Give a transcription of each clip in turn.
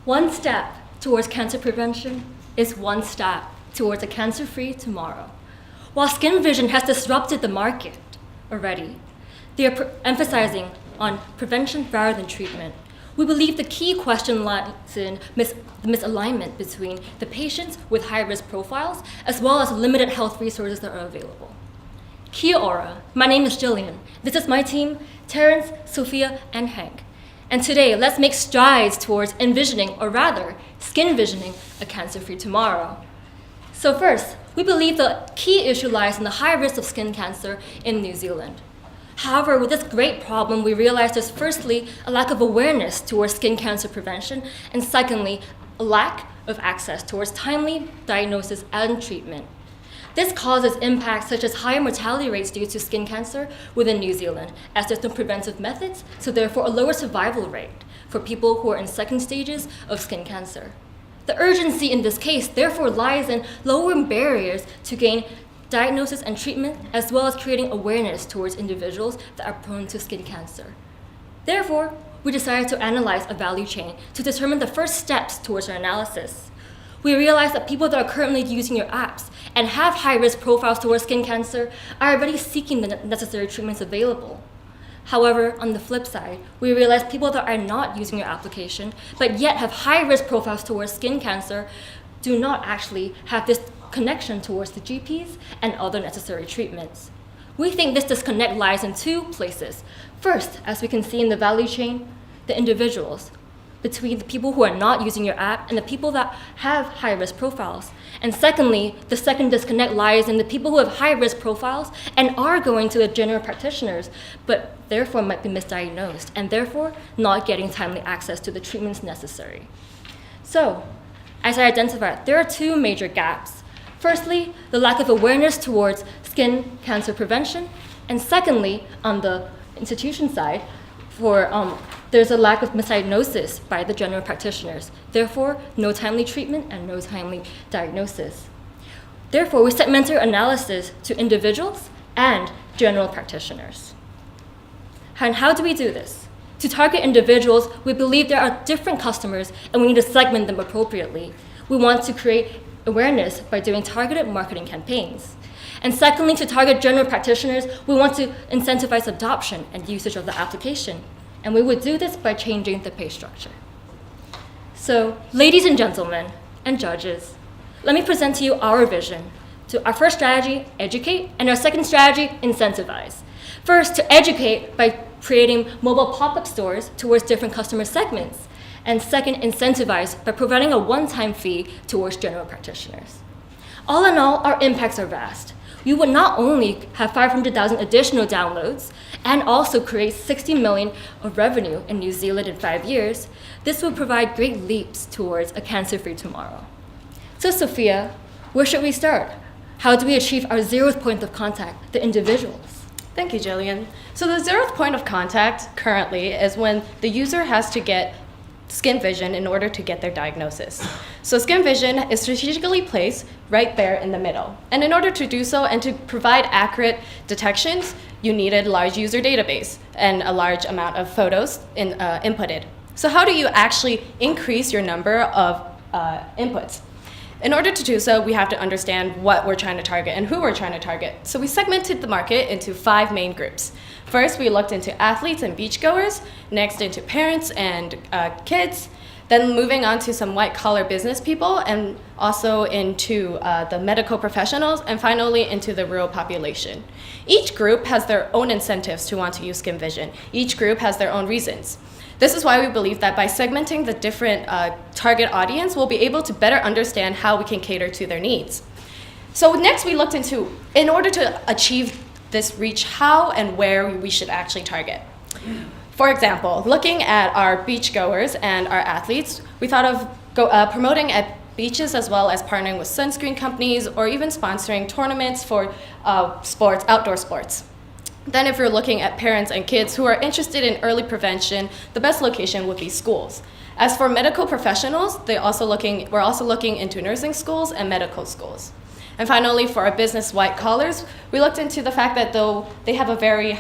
One step towards cancer prevention is one step towards a cancer-free tomorrow. While Skin Vision has disrupted the market already, they are emphasizing on prevention rather than treatment. We believe the key question lies in the misalignment between the patients with high-risk profiles as well as limited health resources that are available. Kia ora, my name is Jillian. This is my team, Terrence, Sophia, and Hank. And today, let's make strides towards envisioning, or rather, skin visioning, a cancer-free tomorrow. So first, we believe the key issue lies in the high risk of skin cancer in New Zealand. However, with this great problem, we realize there's firstly a lack of awareness towards skin cancer prevention, and secondly, a lack of access towards timely diagnosis and treatment. This causes impacts such as higher mortality rates due to skin cancer within New Zealand, as there's no preventive methods, so therefore a lower survival rate for people who are in second stages of skin cancer. The urgency in this case therefore lies in lowering barriers to gain diagnosis and treatment, as well as creating awareness towards individuals that are prone to skin cancer. Therefore, we decided to analyze a value chain to determine the first steps towards our analysis. We realized that people that are currently using your apps and have high-risk profiles towards skin cancer are already seeking the necessary treatments available. However, on the flip side, we realized people that are not using your application but yet have high-risk profiles towards skin cancer do not actually have this connection towards the GPs and other necessary treatments. We think this disconnect lies in two places. First, as we can see in the value chain, the individuals, between the people who are not using your app and the people that have high-risk profiles. And secondly, the second disconnect lies in the people who have high-risk profiles and are going to the general practitioners, but therefore might be misdiagnosed and therefore not getting timely access to the treatments necessary. So, as I identified, there are two major gaps. Firstly, the lack of awareness towards skin cancer prevention, and secondly, on the institution side, there's a lack of misdiagnosis by the general practitioners. Therefore, no timely treatment and no timely diagnosis. Therefore, we segment our analysis to individuals and general practitioners. And how do we do this? To target individuals, we believe there are different customers and we need to segment them appropriately. We want to create awareness by doing targeted marketing campaigns. And secondly, to target general practitioners, we want to incentivize adoption and usage of the application. And we would do this by changing the pay structure. So, ladies and gentlemen, and judges, let me present to you our vision. To our first strategy, educate, and our second strategy, incentivize. First, to educate by creating mobile pop-up stores towards different customer segments. And second, incentivize by providing a one-time fee towards general practitioners. All in all, our impacts are vast. We would not only have 500,000 additional downloads and also create 60 million of revenue in New Zealand in 5 years, this will provide great leaps towards a cancer-free tomorrow. So Sophia, where should we start? How do we achieve our zeroth point of contact, the individuals? Thank you, Jillian. So the zeroth point of contact currently is when the user has to get Skin Vision in order to get their diagnosis. So Skin Vision is strategically placed right there in the middle. And in order to do so and to provide accurate detections, you needed a large user database and a large amount of photos inputted. So how do you actually increase your number of inputs? In order to do so, we have to understand what we're trying to target and who we're trying to target. So we segmented the market into 5 main groups. First, we looked into athletes and beachgoers, next into parents and kids, then moving on to some white-collar business people, and also into the medical professionals, and finally into the rural population. Each group has their own incentives to want to use Skin Vision. Each group has their own reasons. This is why we believe that by segmenting the different target audience, we'll be able to better understand how we can cater to their needs. So next we looked into, in order to achieve this reach, how and where we should actually target. For example, looking at our beachgoers and our athletes, we thought of promoting at beaches as well as partnering with sunscreen companies or even sponsoring tournaments for outdoor sports. Then if you're looking at parents and kids who are interested in early prevention, the best location would be schools. As for medical professionals, we're also looking into nursing schools and medical schools. And finally, for our business white collars, we looked into the fact that though they have a very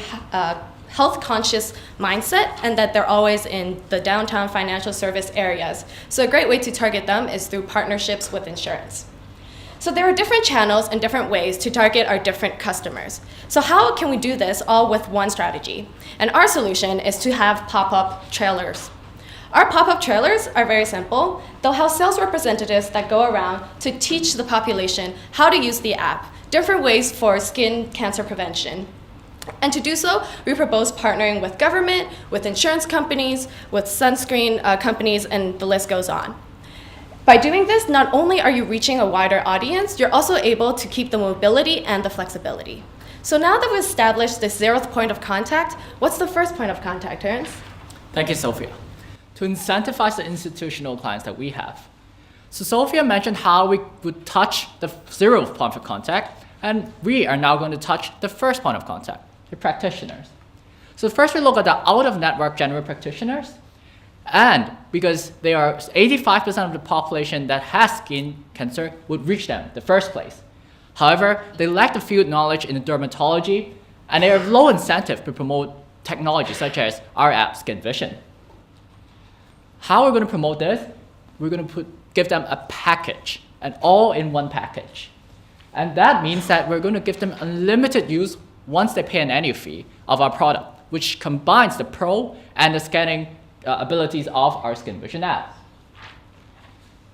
health-conscious mindset and that they're always in the downtown financial service areas. So a great way to target them is through partnerships with insurance. So there are different channels and different ways to target our different customers. So how can we do this all with one strategy? And our solution is to have pop-up trailers. Our pop-up trailers are very simple. They'll have sales representatives that go around to teach the population how to use the app, different ways for skin cancer prevention. And to do so, we propose partnering with government, with insurance companies, with sunscreen companies, and the list goes on. By doing this, not only are you reaching a wider audience, you're also able to keep the mobility and the flexibility. So now that we've established this 0th point of contact, what's the first point of contact, Terrence? Thank you, Sophia. To incentivize the institutional clients that we have. So Sophia mentioned how we would touch the 0th point of contact, and we are now going to touch the first point of contact, the practitioners. So first we look at the out-of-network general practitioners, and because they are 85% of the population that has skin cancer would reach them in the first place. However, they lack the field knowledge in dermatology, and they have low incentive to promote technology such as our app, Skin Vision. How we're going to promote this? We're going to give them a package, an all-in-one package. And that means that we're going to give them unlimited use once they pay an annual fee of our product, which combines the pro and the scanning abilities of our Skin Vision app.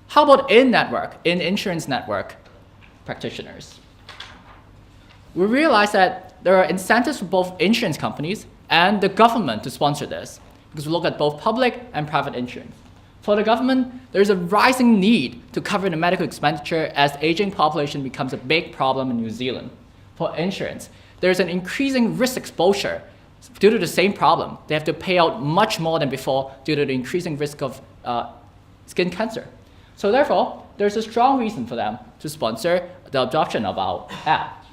How about in-network, in-insurance network practitioners? We realize that there are incentives for both insurance companies and the government to sponsor this, because we look at both public and private insurance. For the government, there's a rising need to cover the medical expenditure as the aging population becomes a big problem in New Zealand. For insurance, there's an increasing risk exposure due to the same problem. They have to pay out much more than before due to the increasing risk of skin cancer. So therefore, there's a strong reason for them to sponsor the adoption of our app.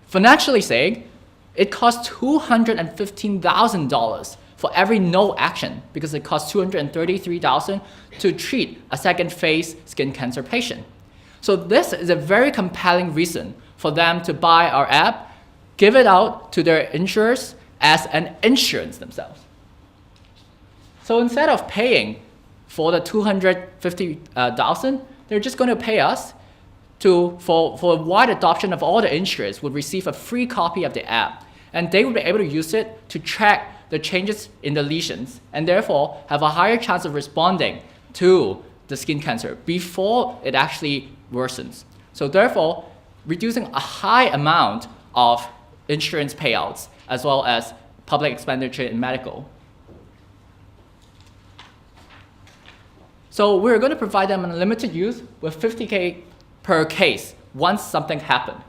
Financially saying, it costs $215,000 for every no action because it costs $233,000 to treat a second phase skin cancer patient. So this is a very compelling reason for them to buy our app, give it out to their insurers as an insurance themselves. So instead of paying for the $250,000, they're just going to pay us for a wide adoption of all the insurers would receive a free copy of the app, and they will be able to use it to track the changes in the lesions and therefore have a higher chance of responding to the skin cancer before it actually worsens. So therefore, reducing a high amount of insurance payouts as well as public expenditure in medical. So we're going to provide them unlimited use with $50K per case once something happened.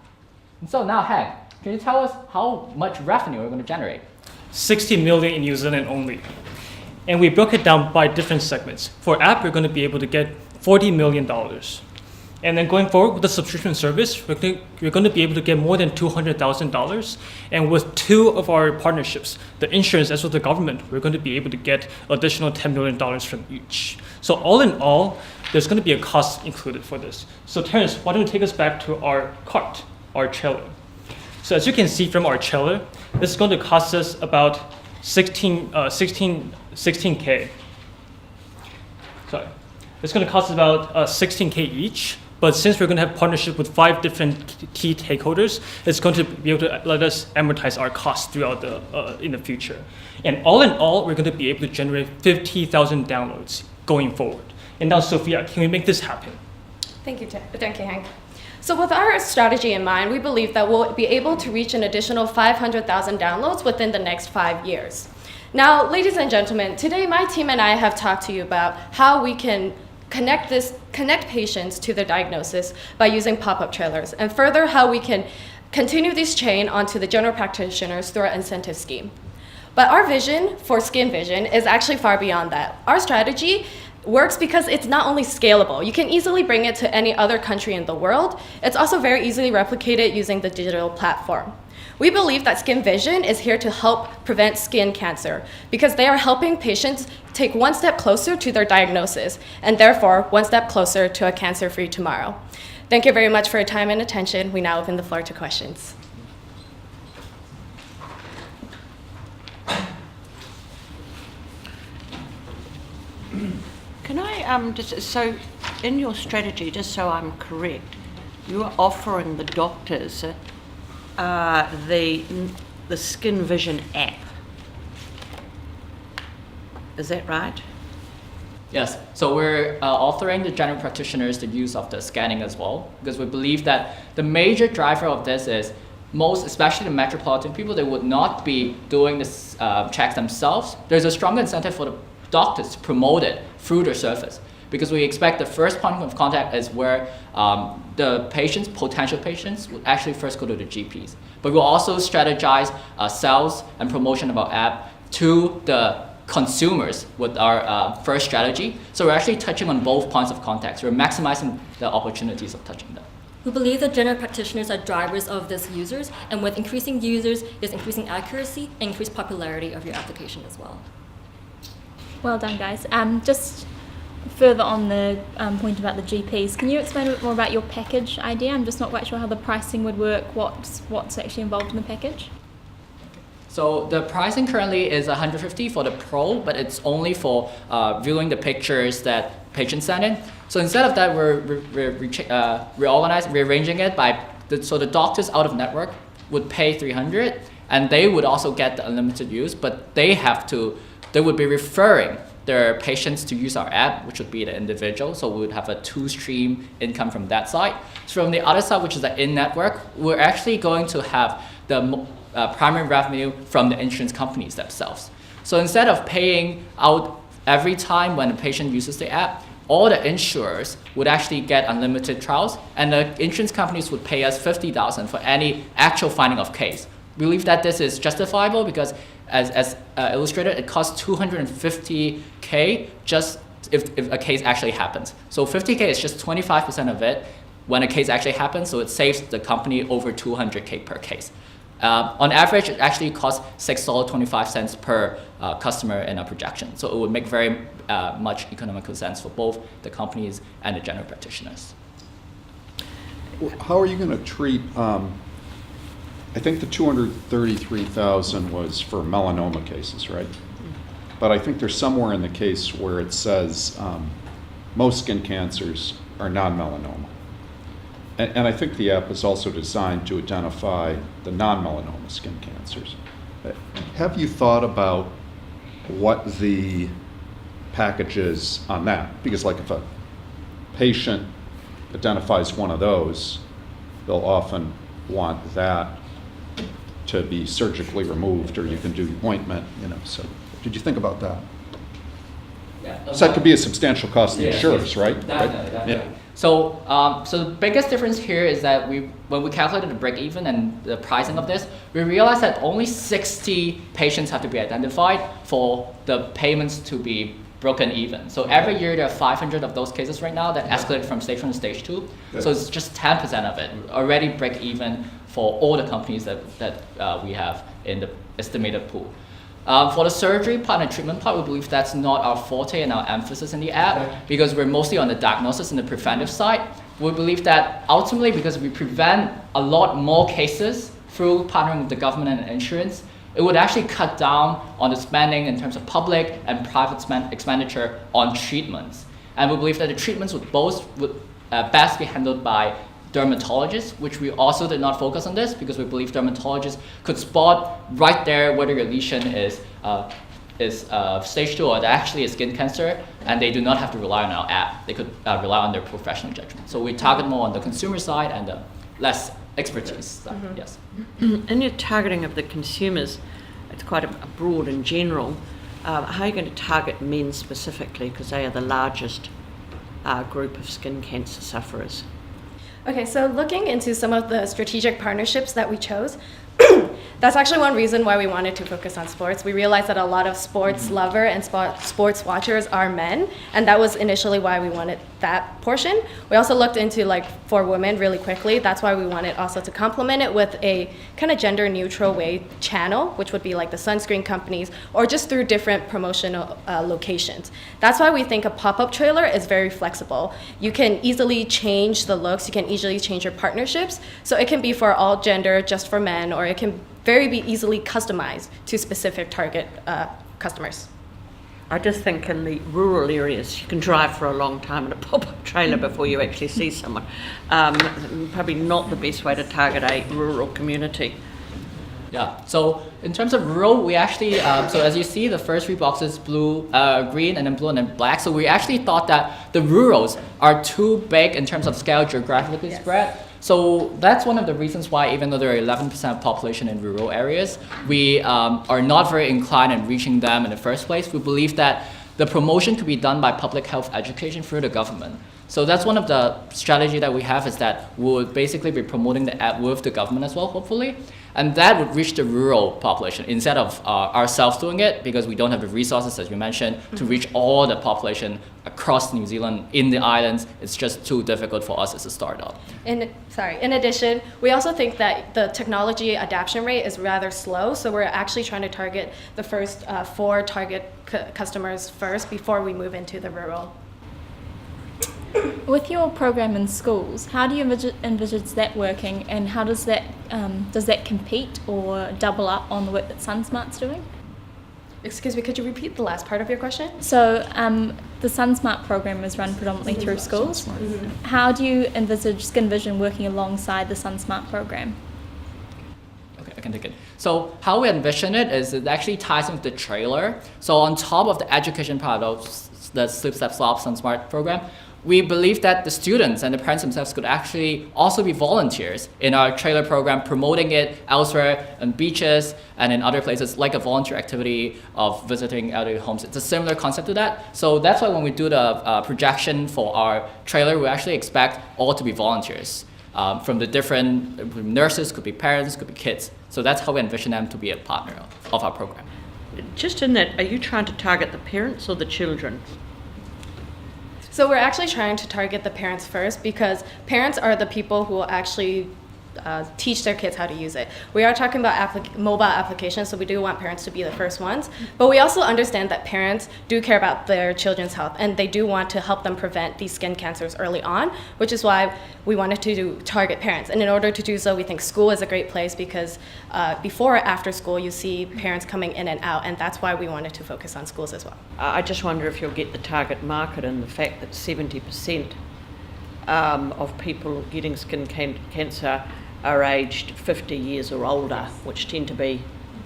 And so now, Hank, can you tell us how much revenue we're going to generate? 60 million in New Zealand only. And we broke it down by different segments. For app, we're going to be able to get $40 million. And then going forward with the subscription service, we're going to be able to get more than $200,000. And with 2 of our partnerships, the insurance as well as the government, we're going to be able to get additional $10 million from each. So all in all, there's going to be a cost included for this. So Terrence, why don't you take us back to our cart, our trailer. So as you can see from our trailer, this is going to cost us about 16K. Sorry. It's going to cost us about 16K each. But since we're going to have partnership with 5 different key stakeholders, it's going to be able to let us amortize our costs throughout in the future. And all in all, we're going to be able to generate 50,000 downloads going forward. And now, Sophia, can we make this happen? Thank you, Hank. So with our strategy in mind, we believe that we'll be able to reach an additional 500,000 downloads within the next 5 years. Now, ladies and gentlemen, today my team and I have talked to you about how we can connect patients to their diagnosis by using pop-up trailers, and further how we can continue this chain onto the general practitioners through our incentive scheme. But our vision for Skin Vision is actually far beyond that. Our strategy works because it's not only scalable. You can easily bring it to any other country in the world. It's also very easily replicated using the digital platform. We believe that Skin Vision is here to help prevent skin cancer because they are helping patients take one step closer to their diagnosis and therefore one step closer to a cancer-free tomorrow. Thank you very much for your time and attention. We now open the floor to questions. So in your strategy, just so I'm correct, you're offering the doctors the Skin Vision app. Is that right? Yes, so we're authoring the general practitioners the use of the scanning as well, because we believe that the major driver of this is most, especially the metropolitan people, they would not be doing this checks themselves. There's a stronger incentive for the doctors to promote it through their service, because we expect the first point of contact is where the patients, potential patients, would actually first go to the GPs. But we'll also strategize sales and promotion of our app to the consumers with our first strategy. So we're actually touching on both points of contact. So we're maximizing the opportunities of touching them. We believe that general practitioners are drivers of these users, and with increasing users, there's increasing accuracy and increased popularity of your application as well. Well done, guys. Just further on the point about the GPs, can you explain a bit more about your package idea? I'm just not quite sure how the pricing would work, what's actually involved in the package. So the pricing currently is $150 for the Pro, but it's only for viewing the pictures that patients send in. So instead of that, we're rearranging it so the doctors out of network would pay $300, and they would also get the unlimited use, but they would be referring their patients to use our app, which would be the individual. So we would have a two-stream income from that side. So from the other side, which is the in-network, we're actually going to have the primary revenue from the insurance companies themselves. So instead of paying out every time when a patient uses the app, all the insurers would actually get unlimited trials, and the insurance companies would pay us $50,000 for any actual finding of case. We believe that this is justifiable because, as illustrated, it costs $250K just if a case actually happens. So $50K is just 25% of it when a case actually happens, so it saves the company over $200K per case. On average, it actually costs $6.25 per customer in a projection. So it would make very much economical sense for both the companies and the general practitioners. How are you going to treat, I think the 233,000 was for melanoma cases, right? But I think there's somewhere in the case where it says most skin cancers are non-melanoma. And I think the app is also designed to identify the non-melanoma skin cancers. Have you thought about what the package is on that? Because like if a patient identifies one of those, they'll often want that to be surgically removed, or you can do ointment, so did you think about that? Yeah. So that could be a substantial cost to the insurers, right? Definitely. Yeah. So the biggest difference here is that when we calculated the break-even and the pricing of this, we realized that only 60 patients have to be identified for the payments to be broken even. So every year there are 500 of those cases right now that escalate from stage 1 to stage 2. So it's just 10% of it already break even for all the companies that we have in the estimated pool. For the surgery part and treatment part, we believe that's not our forte and our emphasis in the app, because we're mostly on the diagnosis and the preventive side. We believe that ultimately, because we prevent a lot more cases through partnering with the government and insurance, it would actually cut down on the spending in terms of public and private expenditure on treatments. And we believe that the treatments would best be handled by dermatologists, which we also did not focus on this because we believe dermatologists could spot right there whether your lesion is stage 2 or actually a skin cancer, and they do not have to rely on our app. They could rely on their professional judgment. So we target more on the consumer side and the less expertise side. Mm-hmm. Yes. In your targeting of the consumers, it's quite a broad and general. How are you going to target men specifically, because they are the largest group of skin cancer sufferers? Okay, so looking into some of the strategic partnerships that we chose, that's actually one reason why we wanted to focus on sports. We realized that a lot of sports lover and sports watchers are men, and that was initially why we wanted that portion. We also looked into for women really quickly. That's why we wanted also to complement it with a kind of gender neutral way channel, which would be like the sunscreen companies or just through different promotional locations. That's why we think a pop-up trailer is very flexible. You can easily change the looks, you can easily change your partnerships. So it can be for all gender, just for men, or it can be easily customized to specific target customers. I just think in the rural areas, you can drive for a long time in a pop-up trailer before you actually see someone. Probably not the best way to target a rural community. Yeah, so in terms of rural, we actually, so as you see, the first 3 boxes, blue, green, and then blue, and then black. So we actually thought that the rurals are too big in terms of scale, geographically spread. So that's one of the reasons why, even though there are 11% population in rural areas, we are not very inclined in reaching them in the first place. We believe that the promotion could be done by public health education through the government. So that's one of the strategy that we have, is that we would basically be promoting the app with the government as well, hopefully. And that would reach the rural population instead of ourselves doing it, because we don't have the resources, as you mentioned, to reach all the population across New Zealand in the islands. It's just too difficult for us as a startup. In addition, we also think that the technology adoption rate is rather slow, so we're actually trying to target the first 4 target customers first before we move into the rural. With your program in schools, how do you envisage that working, and how does that compete or double up on the work that SunSmart's doing? Excuse me, could you repeat the last part of your question? So the SunSmart program is run predominantly through schools. How do you envisage Skin Vision working alongside the SunSmart program? Okay, I can take it. So how we envision it is it actually ties into the trailer. So on top of the education part of the Slip, Step, Slop SunSmart program, we believe that the students and the parents themselves could actually also be volunteers in our trailer program, promoting it elsewhere on beaches and in other places, like a volunteer activity of visiting elderly homes. It's a similar concept to that. So that's why when we do the projection for our trailer, we actually expect all to be volunteers. From the different nurses, could be parents, could be kids. So that's how we envision them to be a partner of our program. Just in that, are you trying to target the parents or the children? So we're actually trying to target the parents first, because parents are the people who will actually teach their kids how to use it. We are talking about mobile applications, so we do want parents to be the first ones. But we also understand that parents do care about their children's health, and they do want to help them prevent these skin cancers early on, which is why we wanted to target parents. And in order to do so, we think school is a great place, because before or after school, you see parents coming in and out, and that's why we wanted to focus on schools as well. I just wonder if you'll get the target market and the fact that 70% of people getting skin cancer are aged 50 years or older, which tend to be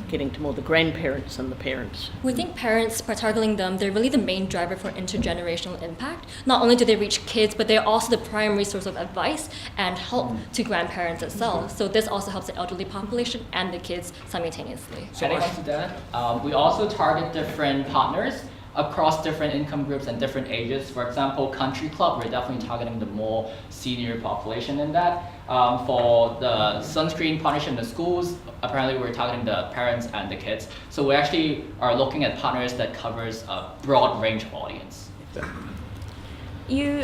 getting to more the grandparents than the parents. We think parents, by targeting them, they're really the main driver for intergenerational impact. Not only do they reach kids, but they're also the primary source of advice and help to grandparents itself. So this also helps the elderly population and the kids simultaneously. Adding on to that, we also target different partners across different income groups and different ages. For example, Country Club, we're definitely targeting the more senior population in that. For the sunscreen partnership in the schools, apparently we're targeting the parents and the kids. So we actually are looking at partners that covers a broad range of audience. In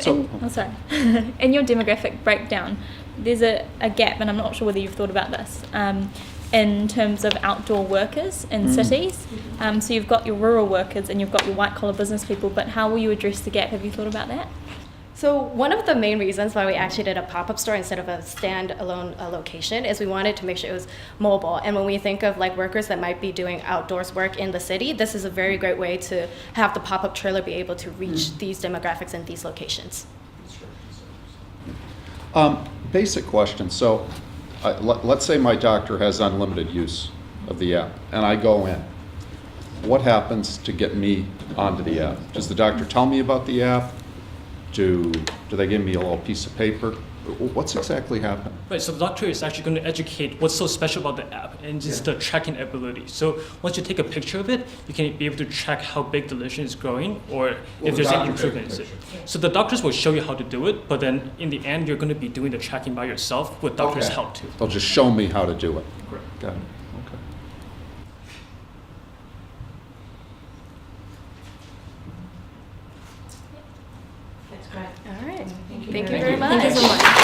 your demographic breakdown, there's a gap, and I'm not sure whether you've thought about this, in terms of outdoor workers in cities. So you've got your rural workers and you've got your white collar business people, but how will you address the gap? Have you thought about that? So one of the main reasons why we actually did a pop-up store instead of a stand-alone location is we wanted to make sure it was mobile. And when we think of like workers that might be doing outdoors work in the city, this is a very great way to have the pop-up trailer be able to reach these demographics in these locations. Basic question. So let's say my doctor has unlimited use of the app and I go in. What happens to get me onto the app? Does the doctor tell me about the app? Do they give me a little piece of paper? What's exactly happening? Right, so the doctor is actually going to educate what's so special about the app and just the tracking ability. So once you take a picture of it, you can be able to track how big the lesion is growing or if there's any improvements. So the doctors will show you how to do it, but then in the end, you're going to be doing the tracking by yourself with doctors' help too. They'll just show me how to do it. Correct. Got it. Okay. All right. Thank you very much. Thank you so much.